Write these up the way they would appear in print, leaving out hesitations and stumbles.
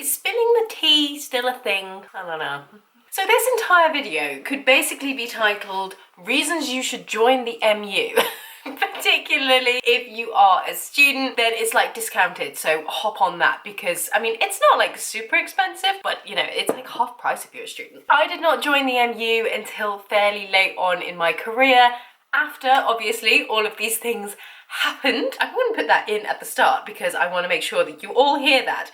Is spilling the tea still a thing? I don't know. So this entire video could basically be titled Reasons You Should Join the MU. Particularly if you are a student, then it's like discounted, so hop on that, because I mean it's not like super expensive, but you know, it's like half price if you're a student. I did not join the MU until fairly late on in my career, after obviously all of these things happened. I wouldn't put that in at the start because I want to make sure that you all hear that.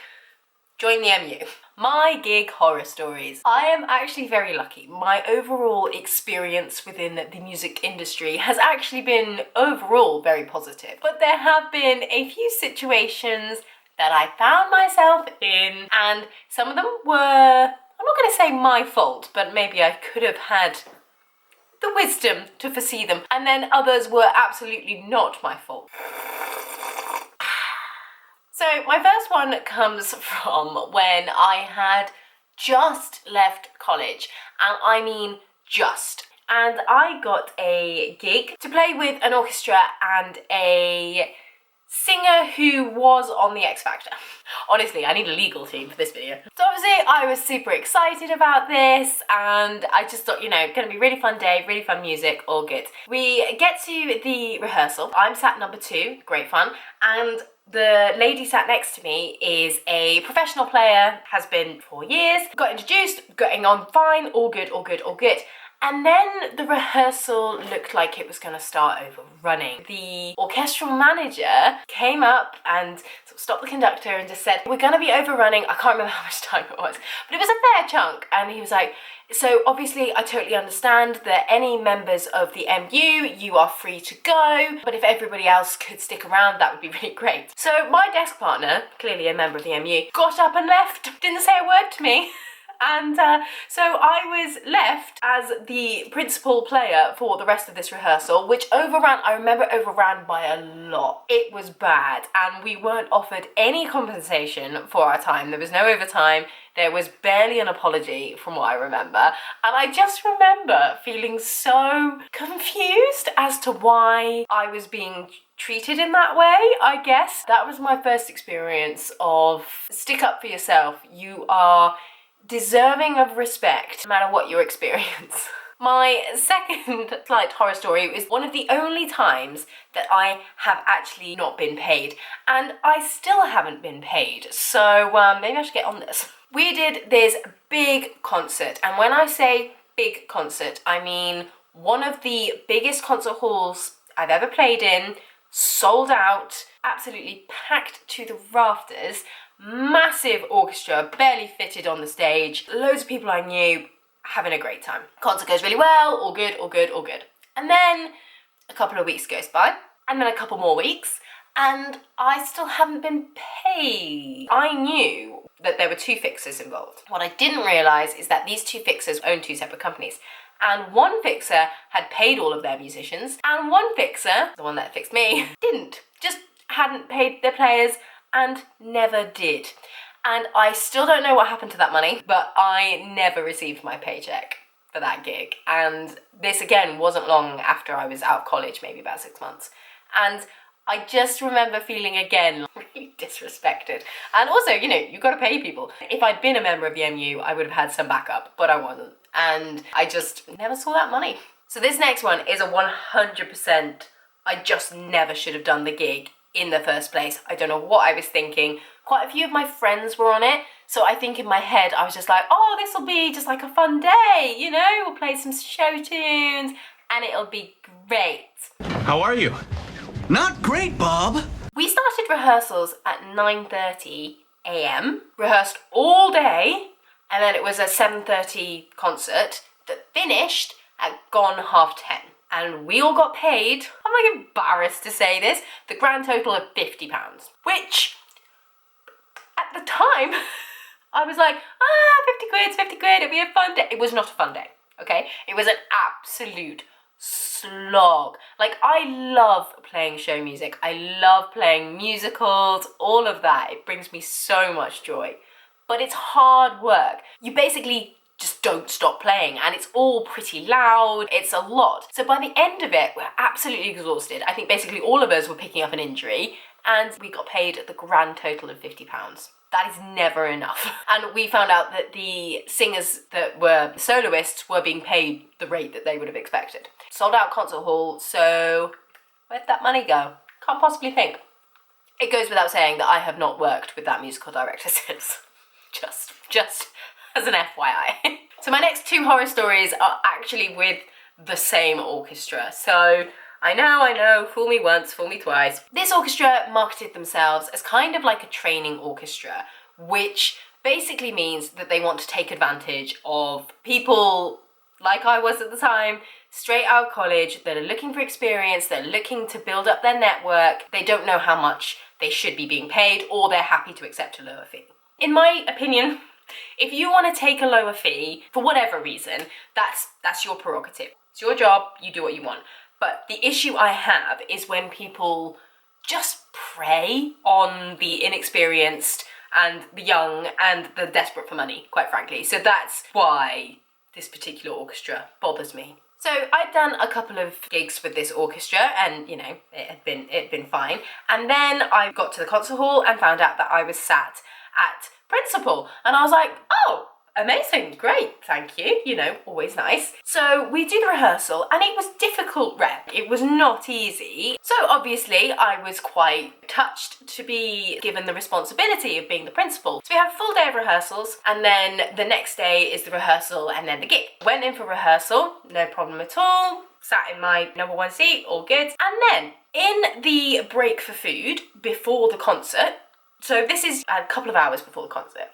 Join the MU. My gig horror stories. I am actually very lucky. My overall experience within the music industry has actually been overall very positive. But there have been a few situations that I found myself in, and some of them were, I'm not going to say my fault, but maybe I could have had the wisdom to foresee them. And then others were absolutely not my fault. So my first one comes from when I had just left college, and I mean just. And I got a gig to play with an orchestra and a singer who was on the X Factor. Honestly, I need a legal team for this video. So obviously I was super excited about this, and I just thought, you know, gonna be a really fun day, really fun music, all good. We get to the rehearsal. I'm sat number 2, great fun, and the lady sat next to me is a professional player, has been for years, got introduced, getting on fine, all good, all good, all good. And then the rehearsal looked like it was going to start overrunning. The orchestral manager came up and sort of stopped the conductor and just said, we're going to be overrunning. I can't remember how much time it was, but it was a fair chunk. And he was like, so obviously I totally understand that any members of the MU, you are free to go, but if everybody else could stick around, that would be really great. So my desk partner, clearly a member of the MU, got up and left, didn't say a word to me. And so I was left as the principal player for the rest of this rehearsal, which overran, I remember overran by a lot. It was bad, and we weren't offered any compensation for our time. There was no overtime. There was barely an apology from what I remember. And I just remember feeling so confused as to why I was being treated in that way, I guess. That was my first experience of stick up for yourself. You are deserving of respect, no matter what your experience. My second slight horror story is one of the only times that I have actually not been paid, and I still haven't been paid, so maybe I should get on this. We did this big concert, and when I say big concert, I mean one of the biggest concert halls I've ever played in, sold out, absolutely packed to the rafters. Massive orchestra, barely fitted on the stage, loads of people I knew, having a great time. Concert goes really well, all good, all good, all good. And then a couple of weeks goes by, and then a couple more weeks, and I still haven't been paid. I knew that there were 2 fixers involved. What I didn't realise is that these 2 fixers own 2 separate companies. And one fixer had paid all of their musicians, and one fixer, the one that fixed me, didn't. Just hadn't paid their players, and never did. And I still don't know what happened to that money, but I never received my paycheck for that gig. And this again wasn't long after I was out of college, maybe about 6 months. And I just remember feeling again really disrespected. And also, you know, you've got to pay people. If I'd been a member of the MU, I would have had some backup, but I wasn't. And I just never saw that money. So this next one is a 100%, I just never should have done the gig in the first place. I don't know what I was thinking. Quite a few of my friends were on it, so I think in my head I was just like, oh, this will be just like a fun day, you know, we'll play some show tunes and it'll be great. How are you? Not great, Bob. We started rehearsals at 9:30 a.m, rehearsed all day, and then it was a 7:30 concert that finished at gone 10:30. And we all got paid, I'm like embarrassed to say this, the grand total of £50, which at the time I was like, 50 quid, it's 50 quid, it'll be a fun day. It was not a fun day, okay? It was an absolute slog. Like, I love playing show music, I love playing musicals, all of that. It brings me so much joy, but it's hard work. You basically just don't stop playing, and it's all pretty loud, it's a lot. So by the end of it, we're absolutely exhausted. I think basically all of us were picking up an injury, and we got paid the grand total of £50. That is never enough. And we found out that the singers that were soloists were being paid the rate that they would have expected. Sold out concert hall, so where'd that money go? Can't possibly think. It goes without saying that I have not worked with that musical director since. Just as an FYI. So my next 2 horror stories are actually with the same orchestra. So I know, fool me once, fool me twice. This orchestra marketed themselves as kind of like a training orchestra, which basically means that they want to take advantage of people like I was at the time, straight out of college, that are looking for experience, that are looking to build up their network. They don't know how much they should be being paid, or they're happy to accept a lower fee. In my opinion, if you want to take a lower fee for whatever reason, that's your prerogative. It's your job, you do what you want. But the issue I have is when people just prey on the inexperienced and the young and the desperate for money, quite frankly. So that's why this particular orchestra bothers me. So I'd done a couple of gigs with this orchestra and, you know, it had been fine. And then I got to the concert hall and found out that I was sat at principal. And I was like, oh, amazing, great, thank you, you know, always nice. So we did the rehearsal and it was difficult rep. It was not easy. So obviously I was quite touched to be given the responsibility of being the principal. So we have a full day of rehearsals and then the next day is the rehearsal and then the gig. Went in for rehearsal, no problem at all. Sat in my number 1 seat, all good. And then in the break for food before the concert, so this is a couple of hours before the concert,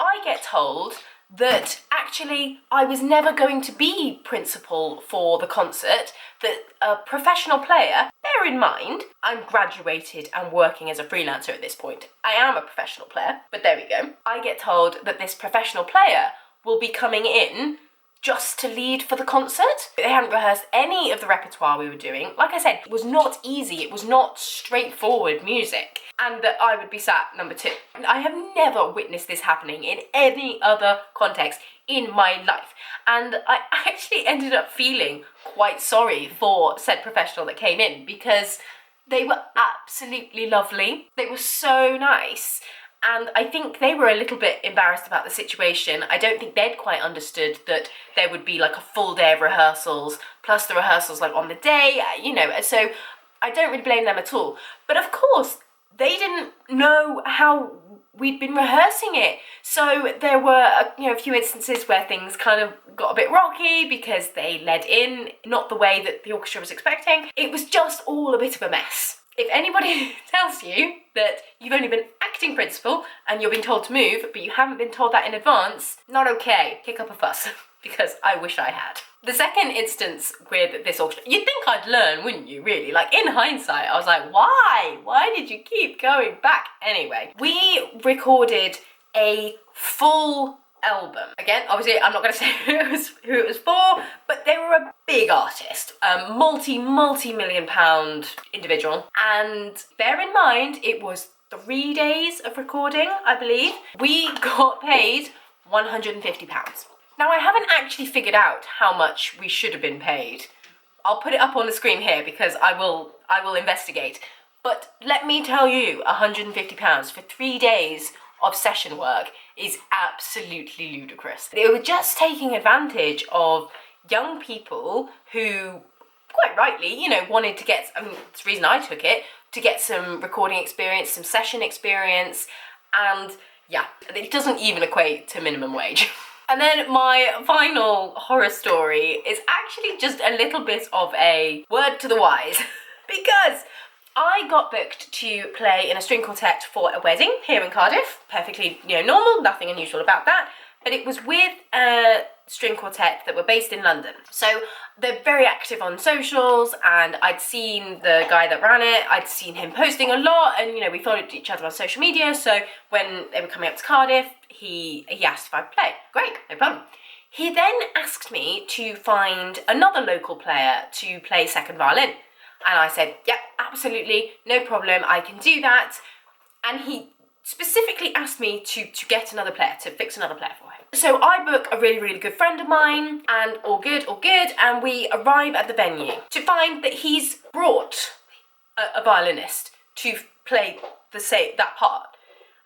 I get told that actually I was never going to be principal for the concert, that a professional player, bear in mind, I'm graduated and working as a freelancer at this point. I am a professional player, but there we go. I get told that this professional player will be coming in just to lead for the concert. They hadn't rehearsed any of the repertoire we were doing. Like I said, it was not easy, it was not straightforward music. And that I would be sat number 2. I have never witnessed this happening in any other context in my life. And I actually ended up feeling quite sorry for said professional that came in because they were absolutely lovely. They were so nice. And I think they were a little bit embarrassed about the situation. I don't think they'd quite understood that there would be like a full day of rehearsals, plus the rehearsals like on the day, you know, so I don't really blame them at all. But of course, they didn't know how we'd been rehearsing it. So there were, a few instances where things kind of got a bit rocky because they led in not the way that the orchestra was expecting. It was just all a bit of a mess. If anybody tells you that you've only been acting principal and you're being told to move, but you haven't been told that in advance, not okay. Kick up a fuss, because I wish I had. The second instance with this orchestra, you'd think I'd learn, wouldn't you, really? Like, in hindsight, I was like, why? Why did you keep going back? Anyway, we recorded a full album. Again, obviously, I'm not going to say who it was for, but they were a big artist, a multi-million pound individual. And bear in mind, it was 3 days of recording, I believe. We got paid £150. Now, I haven't actually figured out how much we should have been paid. I'll put it up on the screen here because I will investigate. But let me tell you, £150 for 3 days of session work is absolutely ludicrous. They were just taking advantage of young people who, quite rightly, wanted to get, it's the reason I took it, to get some recording experience, some session experience, and yeah, it doesn't even equate to minimum wage. And then my final horror story is actually just a little bit of a word to the wise, because I got booked to play in a string quartet for a wedding here in Cardiff. Perfectly, normal, nothing unusual about that. But it was with a string quartet that were based in London. So they're very active on socials, and I'd seen the guy that ran it, I'd seen him posting a lot, and we followed each other on social media. So when they were coming up to Cardiff, he asked if I'd play. Great, no problem. He then asked me to find another local player to play second violin. And I said, yeah, absolutely, no problem, I can do that. And he specifically asked me to get another player, to fix another player for him. So I book a really, really good friend of mine, and all good, and we arrive at the venue to find that he's brought a violinist to play that part.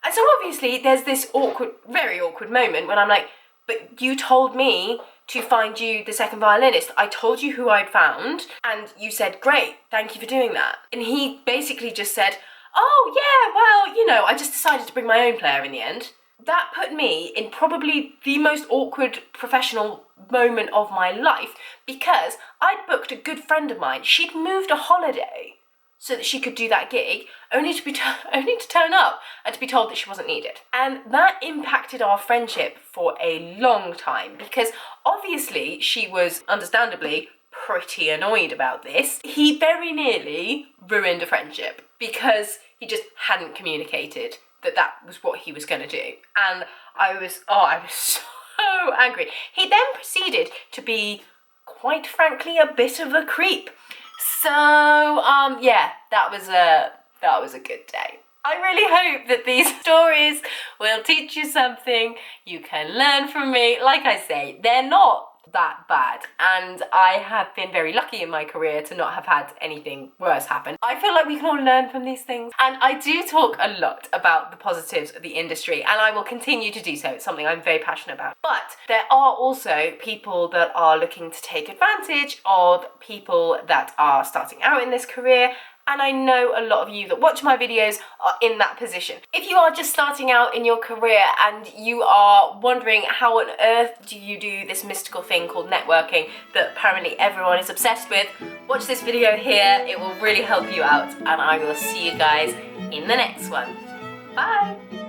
And so obviously there's this awkward, very awkward moment when I'm like, but you told me to find you the second violinist. I told you who I'd found, and you said, great, thank you for doing that. And he basically just said, oh yeah, well, you know, I just decided to bring my own player in the end. That put me in probably the most awkward professional moment of my life, because I'd booked a good friend of mine. She'd moved a holiday so that she could do that gig, only to turn up and to be told that she wasn't needed. And that impacted our friendship for a long time, because obviously she was understandably pretty annoyed about this. He very nearly ruined a friendship because he just hadn't communicated that was what he was going to do. And I was so angry. He then proceeded to be, quite frankly, a bit of a creep. So, yeah, that was a good day. I really hope that these stories will teach you something. You can learn from me. Like I say, they're not that bad, and I have been very lucky in my career to not have had anything worse happen. I feel like we can all learn from these things, and I do talk a lot about the positives of the industry, and I will continue to do so. It's something I'm very passionate about. But there are also people that are looking to take advantage of people that are starting out in this career, and I know a lot of you that watch my videos are in that position. If you are just starting out in your career and you are wondering how on earth do you do this mystical thing called networking that apparently everyone is obsessed with, watch this video here. It will really help you out, and I will see you guys in the next one. Bye!